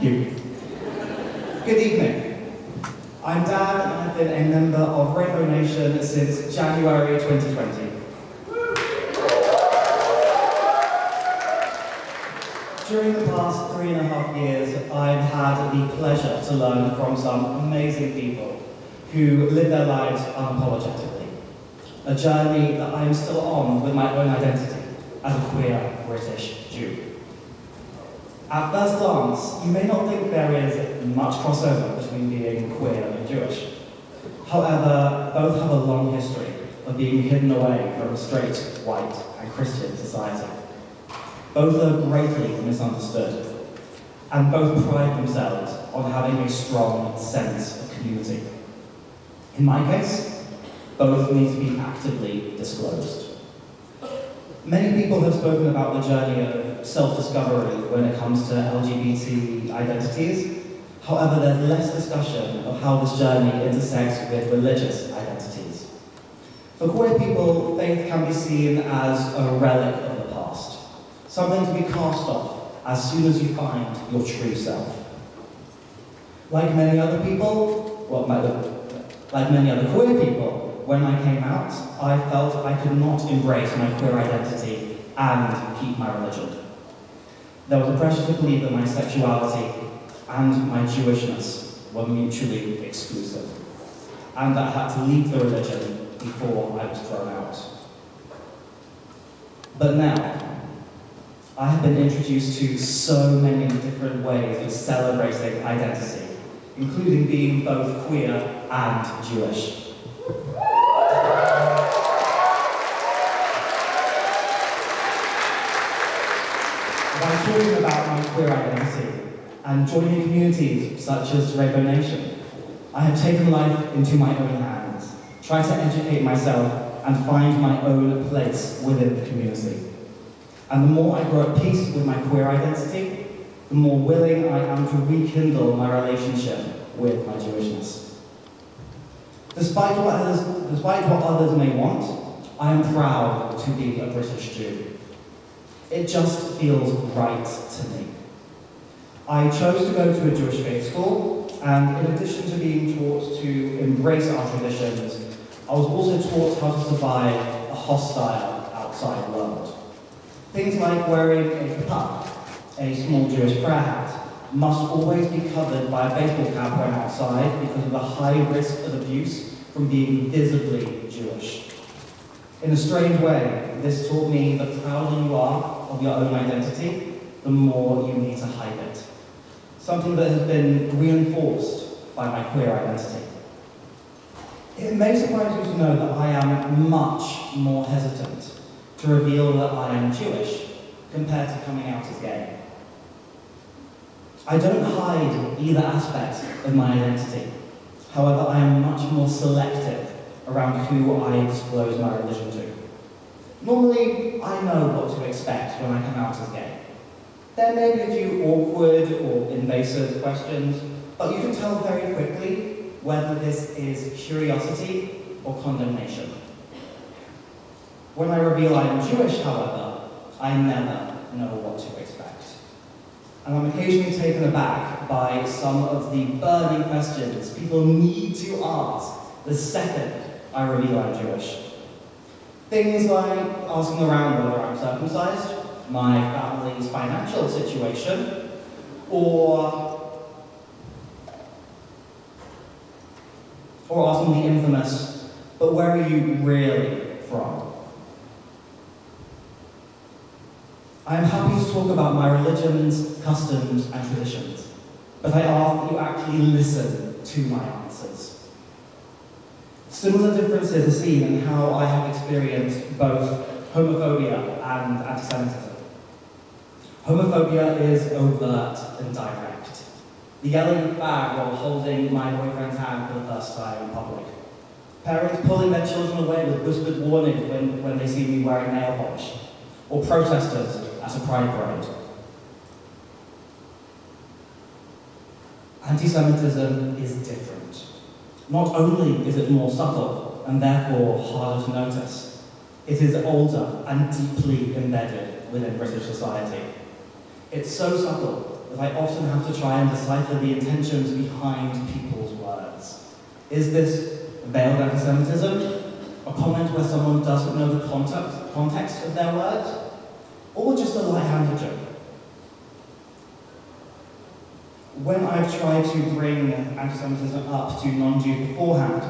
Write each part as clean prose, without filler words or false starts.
you. Good evening. I'm Dan, and I've been a member of Rainbow Nation since January 2020. During the past 3.5 years, I've had the pleasure to learn from some amazing people who live their lives unapologetically. A journey that I'm still on with my own identity as a queer British Jew. At first glance, you may not think there is much crossover between being queer and Jewish. However, both have a long history of being hidden away from straight, white, and Christian society. Both are greatly misunderstood, and both pride themselves on having a strong sense of community. In my case, both need to be actively disclosed. Many people have spoken about the journey of self-discovery when it comes to LGBT identities. However, there's less discussion of how this journey intersects with religious identities. For queer people, faith can be seen as a relic of the past, something to be cast off as soon as you find your true self. Like many other people, like many other queer people, when I came out, I felt I could not embrace my queer identity and keep my religion. There was a pressure to believe that my sexuality and my Jewishness were mutually exclusive, and that I had to leave the religion before I was thrown out. But now, I have been introduced to so many different ways of celebrating identity, including being both queer and Jewish. By talking about my queer identity and joining communities such as Rainbow Nation, I have taken life into my own hands, tried to educate myself and find my own place within the community. And the more I grow at peace with my queer identity, the more willing I am to rekindle my relationship with my Jewishness. Despite what others may want, I am proud to be a British Jew. It just feels right to me. I chose to go to a Jewish faith school, and in addition to being taught to embrace our traditions, I was also taught how to survive a hostile outside world. Things like wearing a kippah, a small Jewish prayer hat, must always be covered by a baseball cap when outside because of the high risk of abuse from being visibly Jewish. In a strange way, this taught me the prouder you are of your own identity, the more you need to hide it. Something that has been reinforced by my queer identity. It may surprise you to know that I am much more hesitant to reveal that I am Jewish compared to coming out as gay. I don't hide either aspect of my identity. However, I am much more selective around who I disclose my religion to. Normally, I know what to expect when I come out as gay. There may be a few awkward or invasive questions, but you can tell very quickly whether this is curiosity or condemnation. When I reveal I am Jewish, however, I never know what to expect. And I'm occasionally taken aback by some of the burning questions people need to ask the second I reveal I'm Jewish. Things like asking around whether I'm circumcised, my family's financial situation, or asking the infamous, but where are you really from? I am happy to talk about my religions, customs, and traditions, but I ask that you actually listen to my answers. Similar differences are seen in how I have experienced both homophobia and anti-Semitism. Homophobia is overt and direct. The yelling fag while holding my boyfriend's hand for the first time in public. Parents pulling their children away with whispered warnings when they see me wearing nail polish. Or protesters at a pride parade. Anti-Semitism is different. Not only is it more subtle and therefore harder to notice, it is older and deeply embedded within British society. It's so subtle that I often have to try and decipher the intentions behind people's words. Is this veiled anti-Semitism? A comment where someone doesn't know the context of their words? Or just a light-handed joke? When I've tried to bring anti-Semitism up to non-Jews beforehand,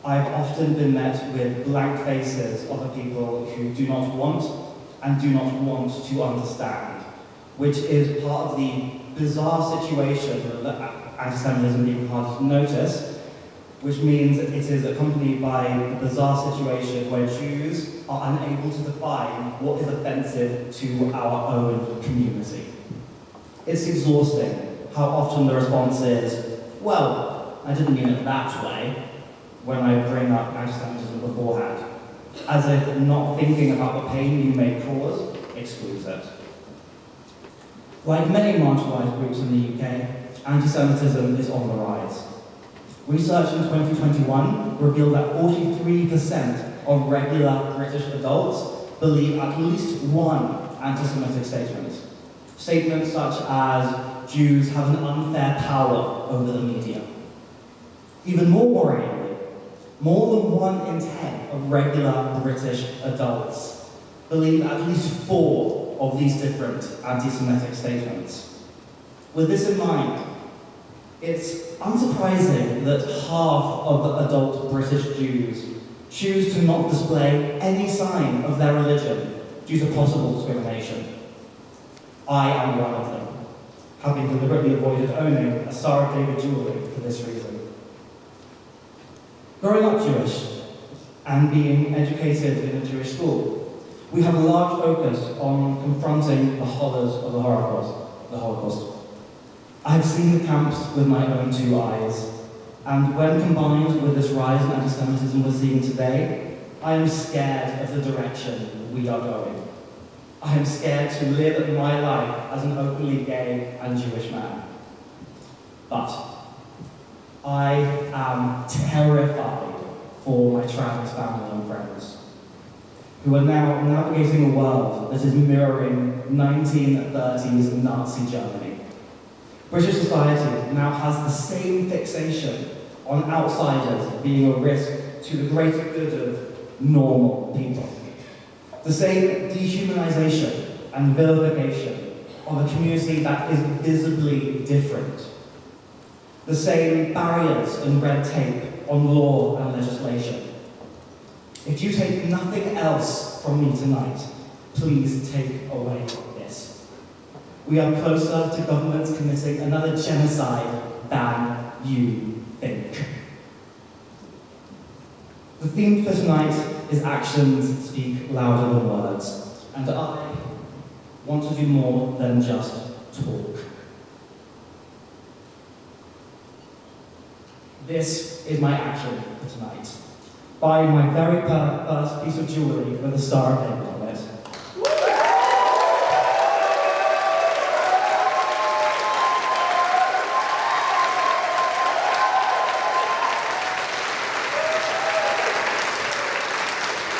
I've often been met with blank faces of the people who do not want and do not want to understand, which is part of the bizarre situation that anti-Semitism is even hard to notice, which means it is accompanied by a bizarre situation where Jews are unable to define what is offensive to our own community. It's exhausting how often the response is, well, I didn't mean it that way, when I bring up anti-Semitism beforehand, as if not thinking about the pain you may cause excludes it. Like many marginalised groups in the UK, anti-Semitism is on the rise. Research in 2021 revealed that 43% of regular British adults believe at least one anti-Semitic statement. Statements such as, Jews have an unfair power over the media. Even more worryingly, more than 1 in 10 of regular British adults believe at least 4 of these different anti-Semitic statements. With this in mind, it's unsurprising that half of the adult British Jews choose to not display any sign of their religion due to possible discrimination. I am one of them, having deliberately avoided owning a Star of David jewellery for this reason. Growing up Jewish and being educated in a Jewish school, we have a large focus on confronting the horrors of the Holocaust. I have seen the camps with my own 2 eyes, and when combined with this rise in anti-Semitism we're seeing today, I am scared of the direction we are going. I am scared to live my life as an openly gay and Jewish man. But I am terrified for my trans family and friends, who are now navigating a world that is mirroring 1930s Nazi Germany. British society now has the same fixation on outsiders being a risk to the greater good of normal people. The same dehumanization and vilification of a community that is visibly different. The same barriers and red tape on law and legislation. If you take nothing else from me tonight, please take away this. We are closer to governments committing another genocide than you think. The theme for tonight is actions speak louder than words, and I want to do more than just talk. This is my action for tonight. Buy my very first piece of jewellery with a Star of David on it.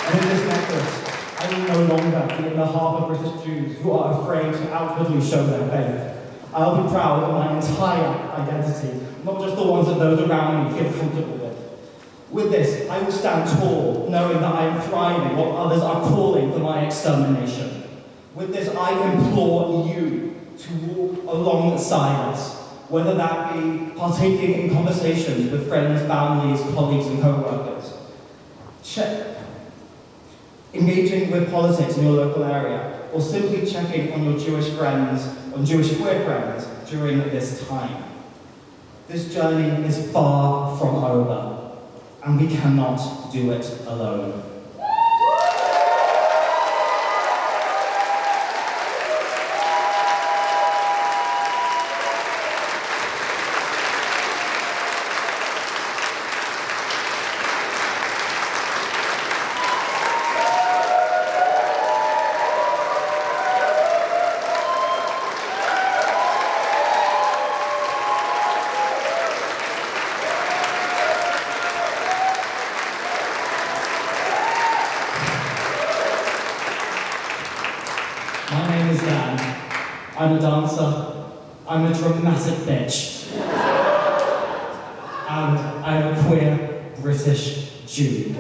And in this necklace, I will no longer be in the heart of British Jews who are afraid to outwardly show their faith. I'll be proud of my entire identity, not just the ones that those around me feel comfortable with. With this, I will stand tall, knowing that I am thriving while others are calling for my extermination. With this, I implore you to walk alongside us, whether that be partaking in conversations with friends, families, colleagues, and co-workers. Engaging with politics in your local area, or simply checking on your Jewish friends, on Jewish queer friends during this time. This journey is far from over, and we cannot do it alone. I'm a dancer, I'm a dramatic bitch. And I'm a queer British Jew.